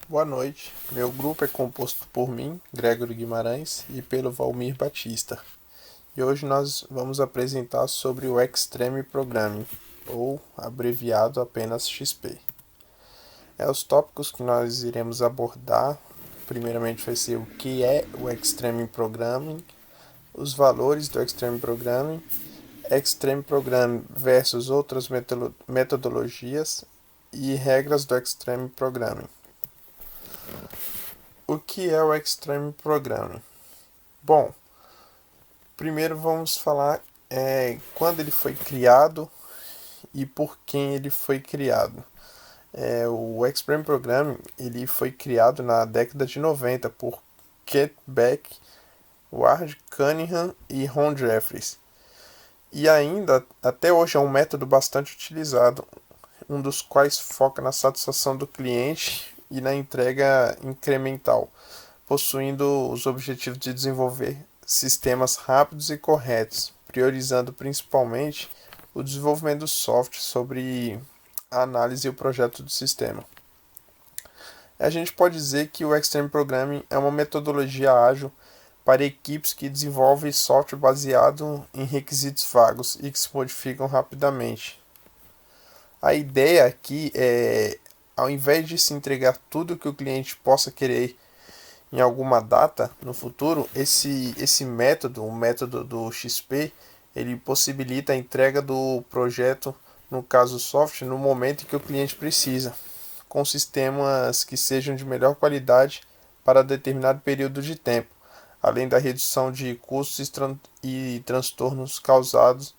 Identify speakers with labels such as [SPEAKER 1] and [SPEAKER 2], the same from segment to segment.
[SPEAKER 1] Boa noite. Meu grupo é composto por mim, Gregory Guimarães, e pelo Valmir Batista. E hoje nós vamos apresentar sobre o Extreme Programming, ou abreviado apenas XP. Os tópicos que nós iremos abordar, primeiramente vai ser o que é o Extreme Programming, os valores do Extreme Programming versus outras metodologias e regras do Extreme Programming. O que é o Extreme Programming? Bom, primeiro vamos falar quando ele foi criado e por quem ele foi criado. O Extreme Programming ele foi criado na década de 90 por Kent Beck, Ward Cunningham e Ron Jeffries. E ainda, até hoje, é um método bastante utilizado, um dos quais foca na satisfação do cliente e na entrega incremental, possuindo os objetivos de desenvolver sistemas rápidos e corretos, priorizando principalmente o desenvolvimento do software sobre a análise e o projeto do sistema. A gente pode dizer que o Extreme Programming é uma metodologia ágil para equipes que desenvolvem software baseado em requisitos vagos e que se modificam rapidamente. A ideia aqui é, ao invés de se entregar tudo que o cliente possa querer em alguma data no futuro, esse método, o método do XP, ele possibilita a entrega do projeto, no caso software, no momento em que o cliente precisa, com sistemas que sejam de melhor qualidade para determinado período de tempo, além da redução de custos e transtornos causados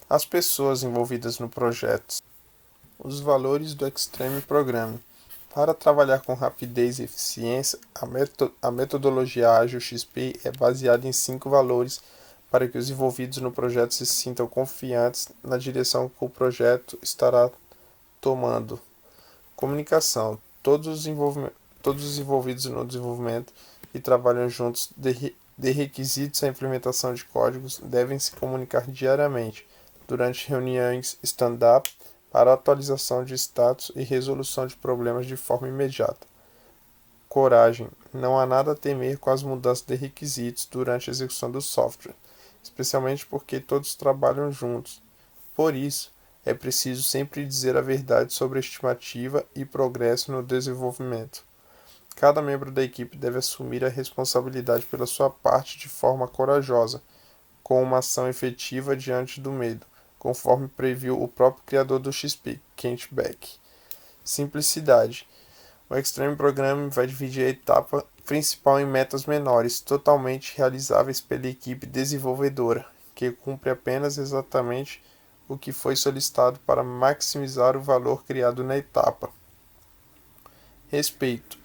[SPEAKER 1] às pessoas envolvidas no projeto. Os valores do Extreme Programming. Para trabalhar com rapidez e eficiência, a metodologia ágil XP é baseada em 5 valores para que os envolvidos no projeto se sintam confiantes na direção que o projeto estará tomando. Comunicação. Todos os envolvidos no desenvolvimento e trabalham juntos de requisitos à implementação de códigos devem se comunicar diariamente durante reuniões stand-up para atualização de status e resolução de problemas de forma imediata. Coragem. Não há nada a temer com as mudanças de requisitos durante a execução do software, especialmente porque todos trabalham juntos. Por isso, é preciso sempre dizer a verdade sobre a estimativa e progresso no desenvolvimento. Cada membro da equipe deve assumir a responsabilidade pela sua parte de forma corajosa, com uma ação efetiva diante do medo, conforme previu o próprio criador do XP, Kent Beck. Simplicidade. O Extreme Programming vai dividir a etapa principal em metas menores, totalmente realizáveis pela equipe desenvolvedora, que cumpre apenas exatamente o que foi solicitado para maximizar o valor criado na etapa. Respeito.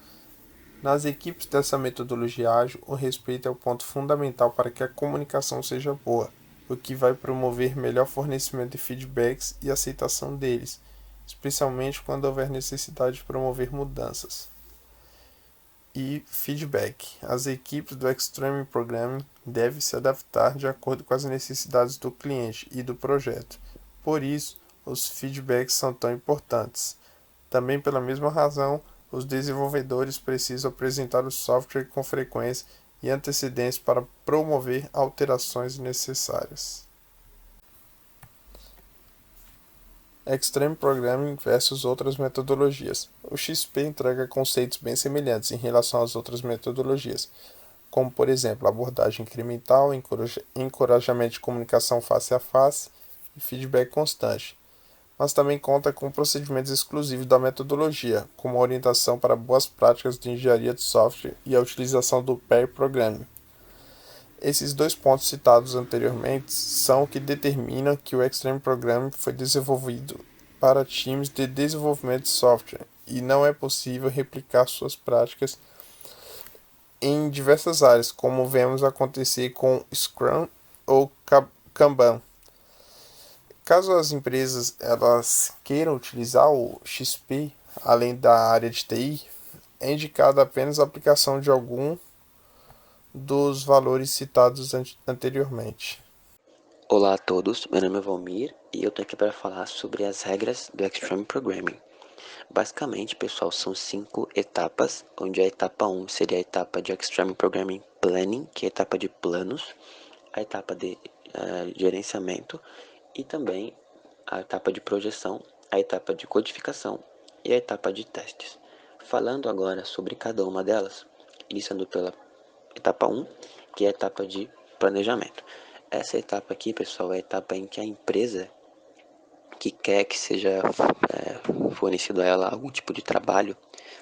[SPEAKER 1] Nas equipes dessa metodologia ágil, o respeito é o ponto fundamental para que a comunicação seja boa, o que vai promover melhor fornecimento de feedbacks e aceitação deles, especialmente quando houver necessidade de promover mudanças. E feedback. As equipes do Extreme Programming devem se adaptar de acordo com as necessidades do cliente e do projeto. Por isso, os feedbacks são tão importantes. Também pela mesma razão, os desenvolvedores precisam apresentar o software com frequência e antecedência para promover alterações necessárias. Extreme Programming versus outras metodologias. O XP entrega conceitos bem semelhantes em relação às outras metodologias, como por exemplo abordagem incremental, encorajamento de comunicação face a face e feedback constante, mas também conta com procedimentos exclusivos da metodologia, como a orientação para boas práticas de engenharia de software e a utilização do pair programming. Esses dois pontos citados anteriormente são o que determinam que o Extreme Programming foi desenvolvido para times de desenvolvimento de software e não é possível replicar suas práticas em diversas áreas, como vemos acontecer com Scrum ou Kanban. Caso as empresas elas queiram utilizar o XP além da área de TI, é indicada apenas a aplicação de algum dos valores citados anteriormente.
[SPEAKER 2] Olá a todos, meu nome é Valmir e eu tô aqui para falar sobre as regras do Extreme Programming. Basicamente, pessoal, são 5 etapas, onde a etapa 1 seria a etapa de Extreme Programming Planning, que é a etapa de planos, a etapa de gerenciamento e também a etapa de projeção, a etapa de codificação e a etapa de testes. Falando agora sobre cada uma delas, iniciando pela etapa 1, que é a etapa de planejamento. Essa etapa aqui, pessoal, é a etapa em que a empresa que quer que seja fornecido a ela algum tipo de trabalho,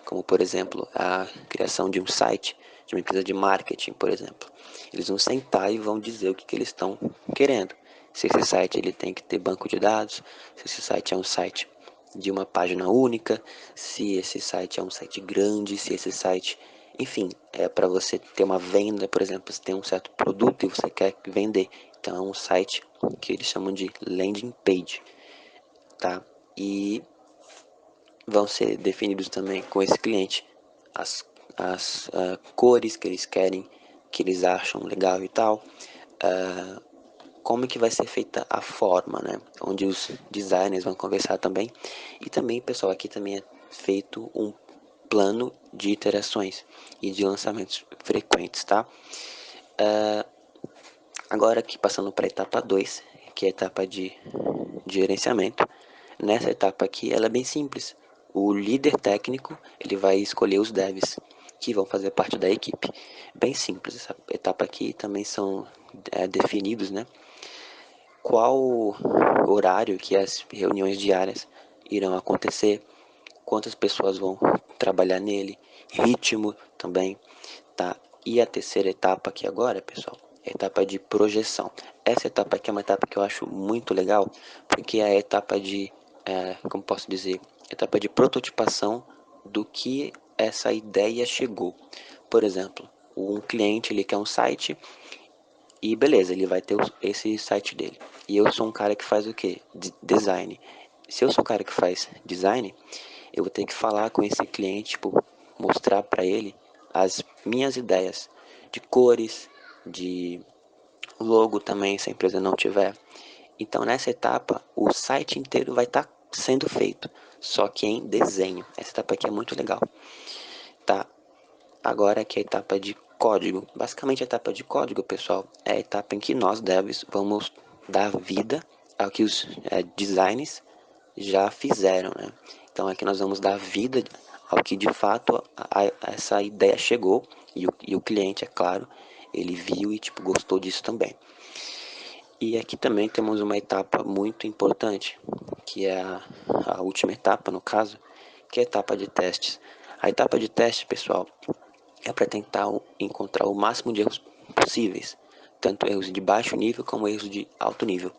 [SPEAKER 2] como por exemplo a criação de um site, de uma empresa de marketing, por exemplo. Eles vão sentar e vão dizer o que eles estão querendo. Se esse site ele tem que ter banco de dados, se esse site é um site de uma página única, se esse site é um site grande, se esse site, enfim, é para você ter uma venda, por exemplo, você tem um certo produto e você quer vender. Então é um site que eles chamam de landing page, tá? E vão ser definidos também com esse cliente as cores que eles querem, que eles acham legal e tal, como que vai ser feita a forma, né? Onde os designers vão conversar também. E também, pessoal, aqui também é feito um plano de iterações e de lançamentos frequentes, tá? Agora aqui passando para a etapa 2, que é a etapa de gerenciamento. Nessa etapa aqui, ela é bem simples. O líder técnico, ele vai escolher os devs que vão fazer parte da equipe. Bem simples, essa etapa aqui também são definidos, né? Qual horário que as reuniões diárias irão acontecer, quantas pessoas vão trabalhar nele, ritmo também, tá? E a terceira etapa aqui agora, pessoal, é a etapa de projeção. Essa etapa aqui é uma etapa que eu acho muito legal, porque é a etapa de, como posso dizer, etapa de prototipação do que essa ideia chegou. Por exemplo, um cliente ele quer um site e beleza, ele vai ter esse site dele. E eu sou um cara que faz o quê? Design. Se eu sou um cara que faz design, eu vou ter que falar com esse cliente, tipo, mostrar para ele as minhas ideias de cores, de logo também, se a empresa não tiver. Então nessa etapa, o site inteiro vai estar sendo feito, só que em desenho. Essa etapa aqui é muito legal, tá? Agora que é a etapa de código. Basicamente a etapa de código, pessoal, é a etapa em que nós devs vamos dar vida ao que os designs já fizeram, né? Então aqui nós vamos dar vida ao que de fato essa ideia chegou e o cliente, é claro, ele viu e tipo gostou disso também. E aqui também temos uma etapa muito importante, que é a última etapa no caso, que é a etapa de testes. A etapa de teste, pessoal, é para tentar encontrar o máximo de erros possíveis, tanto erros de baixo nível como erros de alto nível.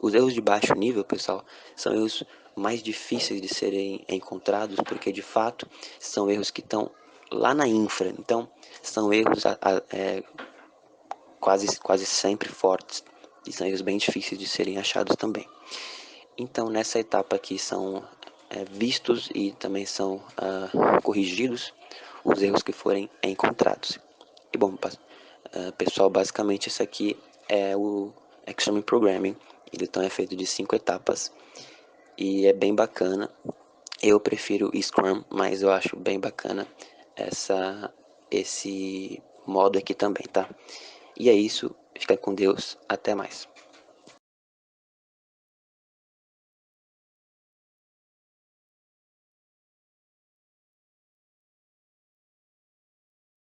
[SPEAKER 2] Os erros de baixo nível, pessoal, são erros mais difíceis de serem encontrados, porque de fato são erros que estão lá na infra, então são erros quase sempre fortes e são erros bem difíceis de serem achados também. Então nessa etapa aqui são vistos e também são corrigidos os erros que forem encontrados. E bom, pessoal, basicamente isso aqui é o Extreme Programming. Ele então é feito de 5 etapas e é bem bacana. Eu prefiro Scrum, mas eu acho bem bacana esse modo aqui também, tá? E é isso, fica com Deus, até mais.